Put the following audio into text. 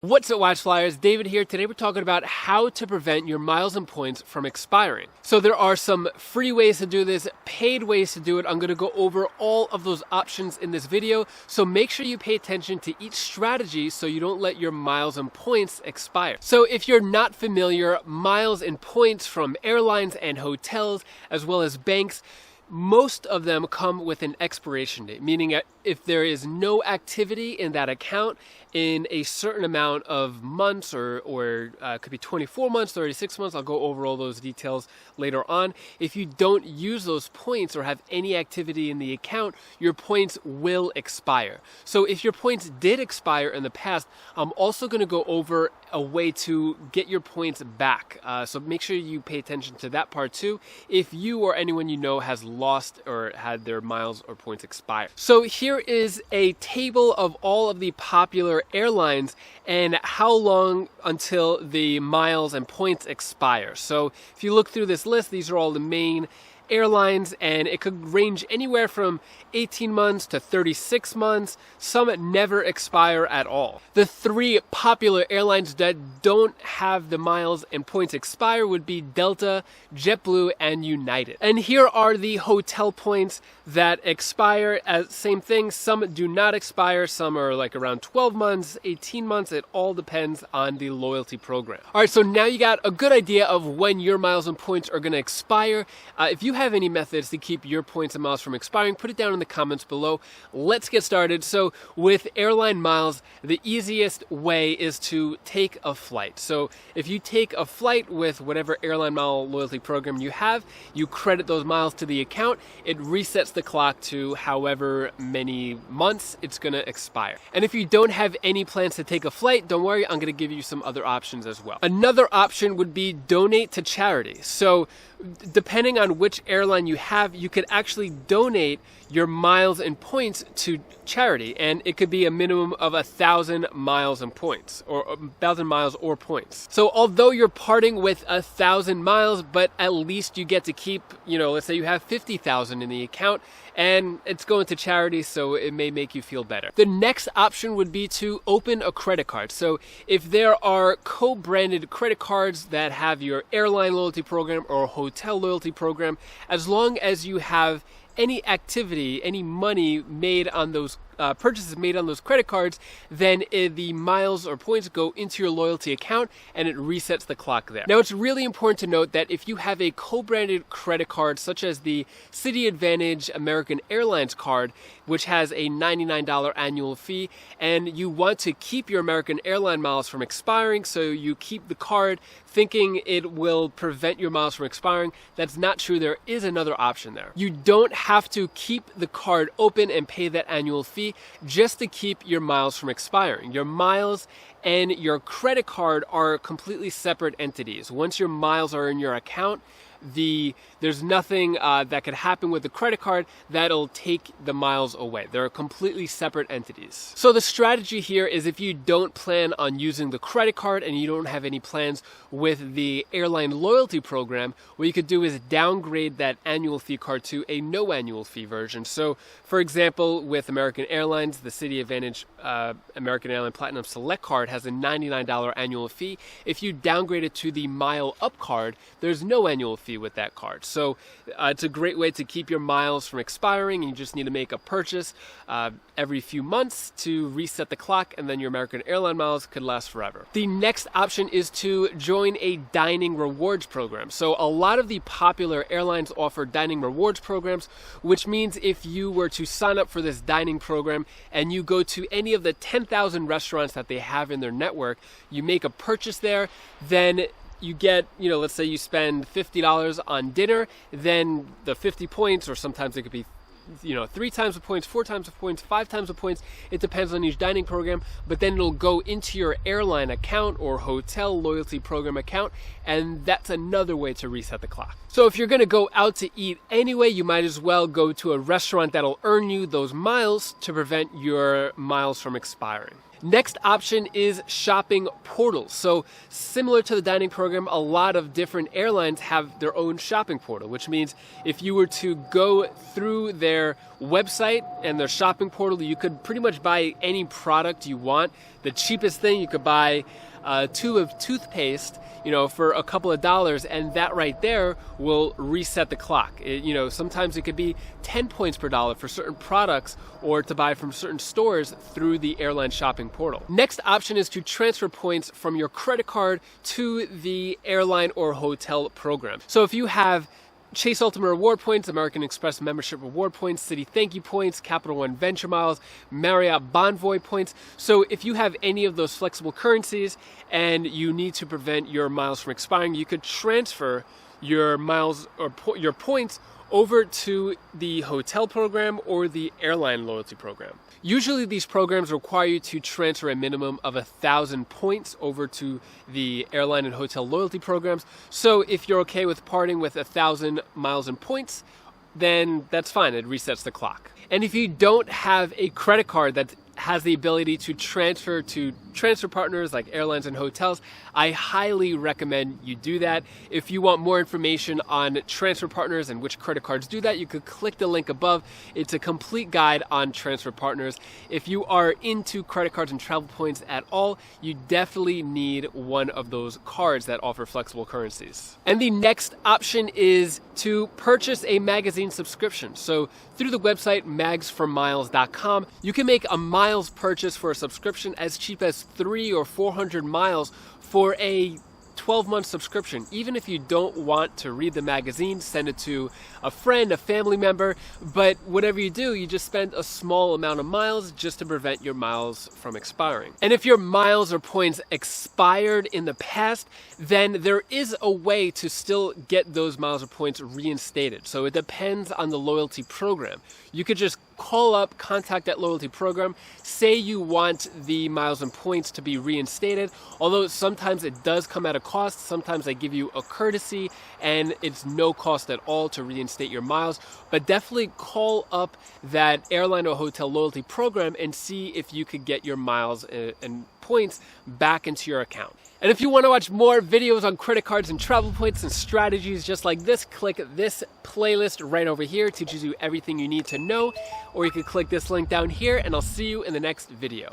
What's up, Watch Flyers? David here. Today we're talking about how to prevent your miles and points from expiring. So there are some free ways to do this, paid ways to do it. I'm going to go over all of those options in this video. So make sure you pay attention to each strategy so you don't let your miles and points expire. So if you're not familiar, miles and points from airlines and hotels, as well as banks, most of them come with an expiration date, meaning if there is no activity in that account in a certain amount of months, or it could be 24 months, 36 months. I'll go over all those details later on. If you don't use those points or have any activity in the account, your points will expire. So if your points did expire in the past, I'm also going to go over a way to get your points back. So make sure you pay attention to that part too, if you or anyone you know has lost or had their miles or points expire. So here is a table of all of the popular airlines and how long until the miles and points expire. So if you look through this list, these are all the main airlines, and it could range anywhere from 18 months to 36 months. Some never expire at all. The three popular airlines that don't have the miles and points expire would be Delta, JetBlue, and United. And here are the hotel points that expire. Same thing, some do not expire. Some are like around 12 months, 18 months. It all depends on the loyalty program. All right, so now you got a good idea of when your miles and points are going to expire. If you have any methods to keep your points and miles from expiring, put it down in the comments below. Let's get started. So with airline miles, the easiest way is to take a flight. So if you take a flight with whatever airline mile loyalty program you have, you credit those miles to the account. It resets the clock to however many months it's going to expire. And if you don't have any plans to take a flight, don't worry, I'm going to give you some other options as well. Another option would be donate to charity. So depending on which airline you have, you could actually donate your miles and points to charity, and it could be a minimum of 1,000 miles and points, or 1,000 miles or points. So although you're parting with 1,000 miles, but at least you get to keep, let's say you have 50,000 in the account, and it's going to charity, so it may make you feel better. The next option would be to open a credit card. So if there are co-branded credit cards that have your airline loyalty program or hotel loyalty program, as long as you have any activity, any money made on those purchases made on those credit cards, then the miles or points go into your loyalty account and it resets the clock there. Now, it's really important to note that if you have a co-branded credit card, such as the City Advantage American Airlines card, which has a $99 annual fee, and you want to keep your American Airline miles from expiring, so you keep the card thinking it will prevent your miles from expiring, that's not true. There is another option there. You don't have to keep the card open and pay that annual fee just to keep your miles from expiring. Your miles and your credit card are completely separate entities. Once your miles are in your account, there's nothing that could happen with the credit card that'll take the miles away. They're completely separate entities. So the strategy here is, if you don't plan on using the credit card and you don't have any plans with the airline loyalty program, what you could do is downgrade that annual fee card to a no annual fee version. So for example, with American Airlines, the City Advantage American Airline Platinum Select card has a $99 annual fee. If you downgrade it to the Mile Up card, there's no annual fee with that card. So it's a great way to keep your miles from expiring. You just need to make a purchase every few months to reset the clock, and then your American Airline miles could last forever. The next option is to join a dining rewards program. So a lot of the popular airlines offer dining rewards programs, which means if you were to sign up for this dining program and you go to any of the 10,000 restaurants that they have in their network, you make a purchase there, then you get, let's say you spend $50 on dinner, then the 50 points, or sometimes it could be 3 times the points, 4 times the points, 5 times the points. It depends on each dining program, but then it'll go into your airline account or hotel loyalty program account, and that's another way to reset the clock. So if you're going to go out to eat anyway, you might as well go to a restaurant that'll earn you those miles to prevent your miles from expiring. Next option is shopping portals. So similar to the dining program, a lot of different airlines have their own shopping portal, which means if you were to go through their website and their shopping portal, you could pretty much buy any product you want the cheapest thing. You could buy a tube of toothpaste, for a couple of dollars, and that right there will reset the clock. Sometimes it could be 10 points per dollar for certain products, or to buy from certain stores through the airline shopping portal. Next option is to transfer points from your credit card to the airline or hotel program. So if you have Chase Ultimate Reward Points, American Express Membership Reward Points, Citi Thank You Points, Capital One Venture Miles, Marriott Bonvoy Points. So if you have any of those flexible currencies and you need to prevent your miles from expiring, you could transfer your miles or your points over to the hotel program or the airline loyalty program. Usually these programs require you to transfer a minimum of 1,000 points over to the airline and hotel loyalty programs. So if you're okay with parting with 1,000 miles and points, then that's fine. It resets the clock. And if you don't have a credit card that has the ability to transfer to transfer partners like airlines and hotels, I highly recommend you do that. If you want more information on transfer partners and which credit cards do that, you could click the link above. It's a complete guide on transfer partners. If you are into credit cards and travel points at all, you definitely need one of those cards that offer flexible currencies. And the next option is to purchase a magazine subscription. So through the website magsformiles.com, you can make a miles purchase for a subscription as cheap as 300 or 400 miles for a 12-month subscription. Even if you don't want to read the magazine, send it to a friend, a family member, but whatever you do, you just spend a small amount of miles just to prevent your miles from expiring. And if your miles or points expired in the past, then there is a way to still get those miles or points reinstated. So it depends on the loyalty program. You could just call up, contact that loyalty program, say you want the miles and points to be reinstated, although sometimes it does come at a cost. Sometimes they give you a courtesy and it's no cost at all to reinstate your miles, but definitely call up that airline or hotel loyalty program and see if you could get your miles and points back into your account. And if you want to watch more videos on credit cards and travel points and strategies just like this, click this playlist right over here. It teaches you everything you need to know. Or you can click this link down here, and I'll see you in the next video.